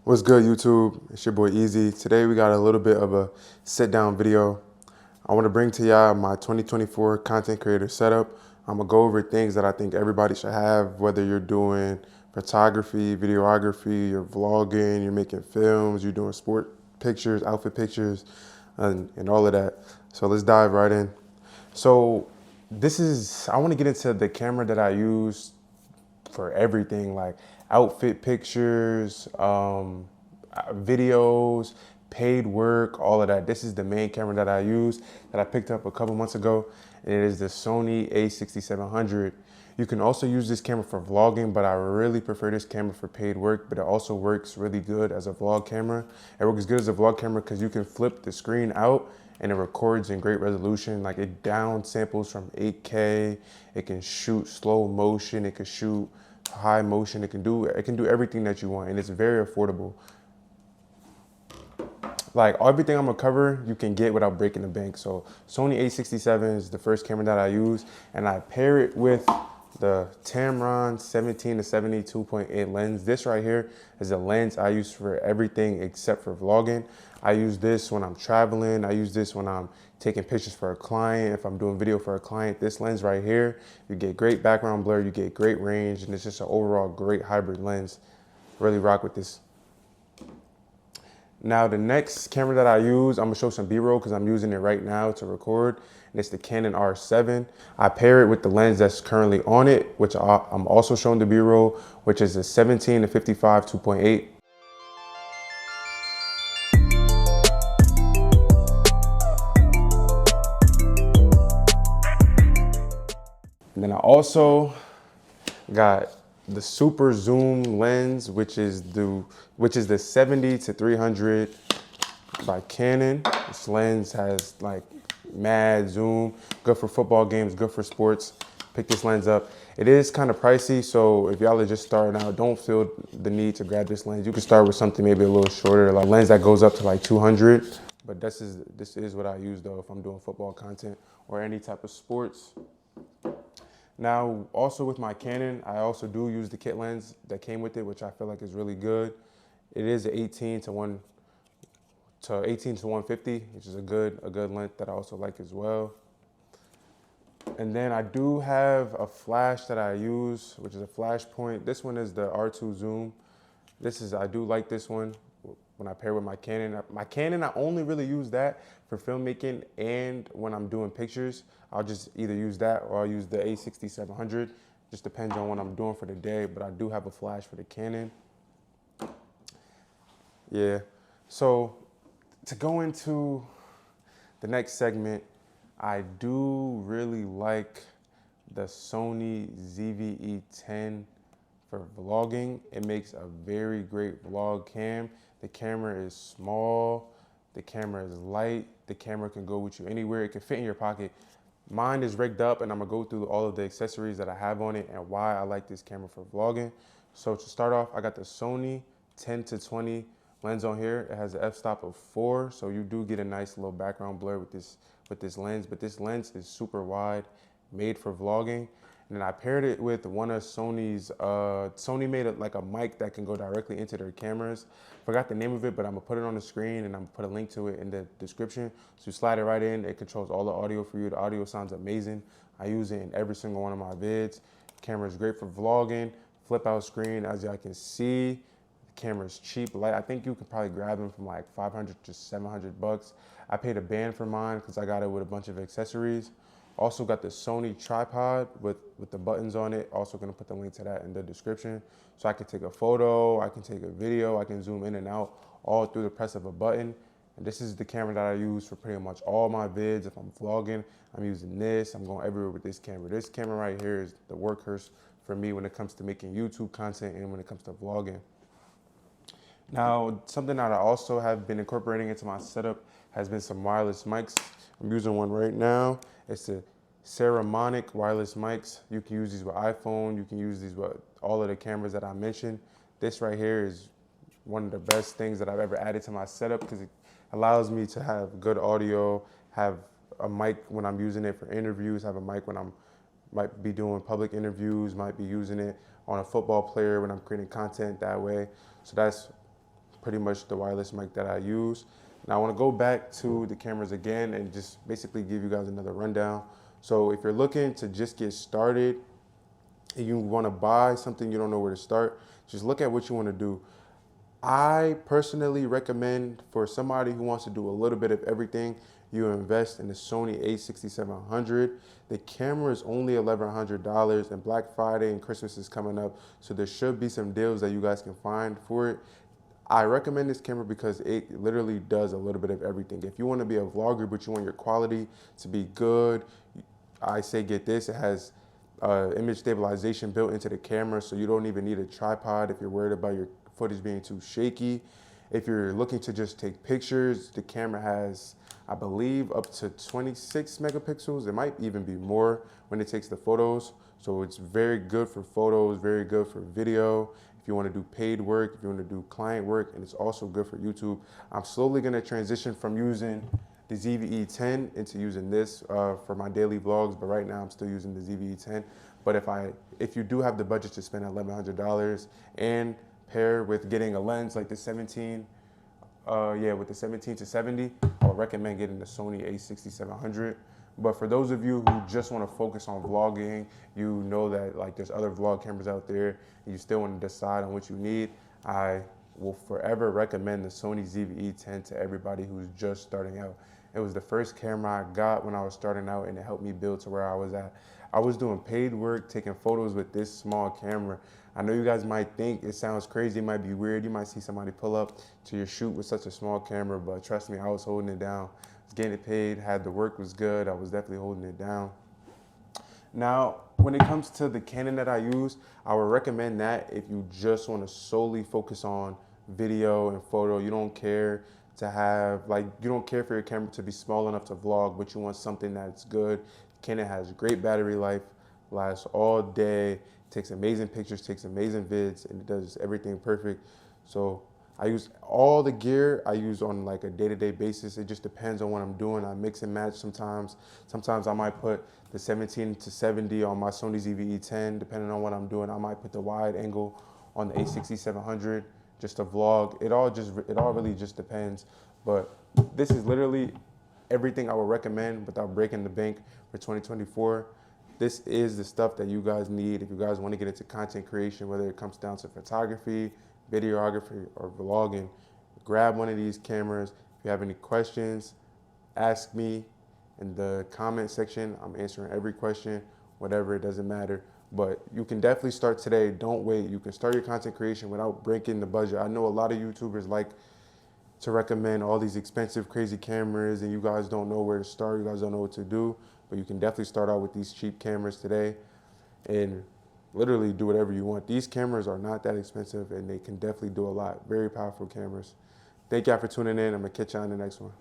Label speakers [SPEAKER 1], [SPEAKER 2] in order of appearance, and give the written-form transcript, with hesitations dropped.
[SPEAKER 1] What's good, YouTube? It's your boy Easy. Today we got a little bit of a sit-down video. I want to bring to y'all my 2024 content creator setup. I'm gonna go over things that I think everybody should have, whether you're doing photography, videography, you're vlogging, you're making films, you're doing sport pictures, outfit pictures, and all of that. So let's dive right in. So I want to get into the camera that I use for everything, like outfit pictures, videos, paid work, all of that. This is the main camera that I use that I picked up a couple months ago, and it is the Sony a6700. You can also use this camera for vlogging, but I really prefer this camera for paid work, but it also works really good as a vlog camera. It works good as a vlog camera because you can flip the screen out and it records in great resolution. Like, it down samples from 8K, it can shoot slow motion, it can shoot high motion, it can do everything that you want, and it's very affordable. Like, everything I'm gonna cover, you can get without breaking the bank. So Sony a67 is the first camera that I use, and I pair it with the Tamron 17-70 2.8 lens. This right here is a lens I use for everything except for vlogging. I use this when I'm traveling. I use this when I'm taking pictures for a client. If I'm doing video for a client, this lens right here, you get great background blur, you get great range, and it's just an overall great hybrid lens. Really rock with this. Now, the next camera that I use, I'm gonna show some B-roll because I'm using it right now to record, and it's the Canon R7. I pair it with the lens that's currently on it, which I'm also showing the B-roll, which is a 17-55 2.8. And then I also got the super zoom lens, which is the 70-300 by Canon. This lens has like mad zoom, good for football games, good for sports. Pick this lens up. It is kind of pricey, so if y'all are just starting out, don't feel the need to grab this lens. You can start with something maybe a little shorter, like a lens that goes up to like 200. But this is what I use though if I'm doing football content or any type of sports. Now, also with my Canon, I also do use the kit lens that came with it, which I feel like is really good. It is an 18 to 150, which is a good length that I also like as well. And then I do have a flash that I use, which is a flash point. This one is the R2 zoom. I do like this one when I pair with my Canon. My Canon, I only really use that for filmmaking, and when I'm doing pictures, I'll just either use that or I'll use the a6700. Just depends on what I'm doing for the day, but I do have a flash for the Canon. Yeah, so to go into the next segment, I do really like the Sony ZV-E10 for vlogging. It makes a very great vlog cam. The camera is small, the camera is light, the camera can go with you anywhere, it can fit in your pocket. Mine is rigged up, and I'm gonna go through all of the accessories that I have on it and why I like this camera for vlogging. So to start off, I got the Sony 10-20 lens on here. It has an f-stop of 4, so you do get a nice little background blur with this lens, but this lens is super wide, made for vlogging. And then I paired it with one of Sony's, Sony made like a mic that can go directly into their cameras. Forgot the name of it, but I'm gonna put it on the screen and I'm gonna put a link to it in the description. So you slide it right in, it controls all the audio for you. The audio sounds amazing. I use it in every single one of my vids. The camera is great for vlogging, flip out screen, as y'all can see. The camera is cheap, light. I think you could probably grab them from like 500 to 700 bucks. I paid a band for mine because I got it with a bunch of accessories. Also got the Sony tripod with the buttons on it. Also gonna put the link to that in the description. So I can take a photo, I can take a video, I can zoom in and out all through the press of a button. And this is the camera that I use for pretty much all my vids. If I'm vlogging, I'm using this. I'm going everywhere with this camera. This camera right here is the workhorse for me when it comes to making YouTube content and when it comes to vlogging. Now, something that I also have been incorporating into my setup has been some wireless mics. I'm using one right now. It's a Ceremonic wireless mics. You can use these with iPhone. You can use these with all of the cameras that I mentioned. This right here is one of the best things that I've ever added to my setup because it allows me to have good audio, have a mic when I'm using it for interviews, have a mic when I'm might be doing public interviews, might be using it on a football player when I'm creating content that way. So that's pretty much the wireless mic that I use. Now I want to go back to the cameras again and just basically give you guys another rundown. So if you're looking to just get started and you want to buy something, you don't know where to start, just look at what you want to do. I personally recommend for somebody who wants to do a little bit of everything, you invest in the Sony a6700. The camera is only $1,100 and Black Friday and Christmas is coming up. So there should be some deals that you guys can find for it. I recommend this camera because it literally does a little bit of everything. If you want to be a vlogger, but you want your quality to be good, I say get this. It has image stabilization built into the camera, so you don't even need a tripod if you're worried about your footage being too shaky. If you're looking to just take pictures, the camera has, I believe, up to 26 megapixels. It might even be more when it takes the photos. So it's very good for photos, very good for video. If you want to do paid work, if you want to do client work, and it's also good for YouTube. I'm slowly going to transition from using the ZVE10 into using this for my daily vlogs, but right now I'm still using the ZVE10. But if you do have the budget to spend $1,100 and pair with getting a lens like the 17, with the 17 to 70, I would recommend getting the Sony a6700. But for those of you who just want to focus on vlogging, you know that like there's other vlog cameras out there, and you still want to decide on what you need, I will forever recommend the Sony ZVE10 to everybody who's just starting out. It was the first camera I got when I was starting out, and it helped me build to where I was at. I was doing paid work, taking photos with this small camera. I know you guys might think it sounds crazy, it might be weird. You might see somebody pull up to your shoot with such a small camera, but trust me, I was holding it down. I was getting it paid, the work was good. I was definitely holding it down. Now, when it comes to the Canon that I use, I would recommend that if you just want to solely focus on video and photo. You don't care to have, you don't care for your camera to be small enough to vlog, but you want something that's good. Canon has great battery life, lasts all day, takes amazing pictures, takes amazing vids, and it does everything perfect. So I use all the gear I use on like a day-to-day basis. It just depends on what I'm doing. I mix and match sometimes. Sometimes I might put the 17 to 70 on my Sony ZVE10, depending on what I'm doing. I might put the wide angle on the a6700 just to vlog. It all really just depends. But this is literally everything I would recommend without breaking the bank for 2024. This is the stuff that you guys need if you guys want to get into content creation, whether it comes down to photography, videography, or vlogging. Grab one of these cameras. If you have any questions, ask me in the comment section. I'm answering every question, whatever, it doesn't matter. But you can definitely start today. Don't wait. You can start your content creation without breaking the budget. I know a lot of YouTubers like to recommend all these expensive, crazy cameras, and you guys don't know where to start. You guys don't know what to do. But you can definitely start out with these cheap cameras today and literally do whatever you want. These cameras are not that expensive, and they can definitely do a lot. Very powerful cameras. Thank y'all for tuning in. I'm going to catch y'all in the next one.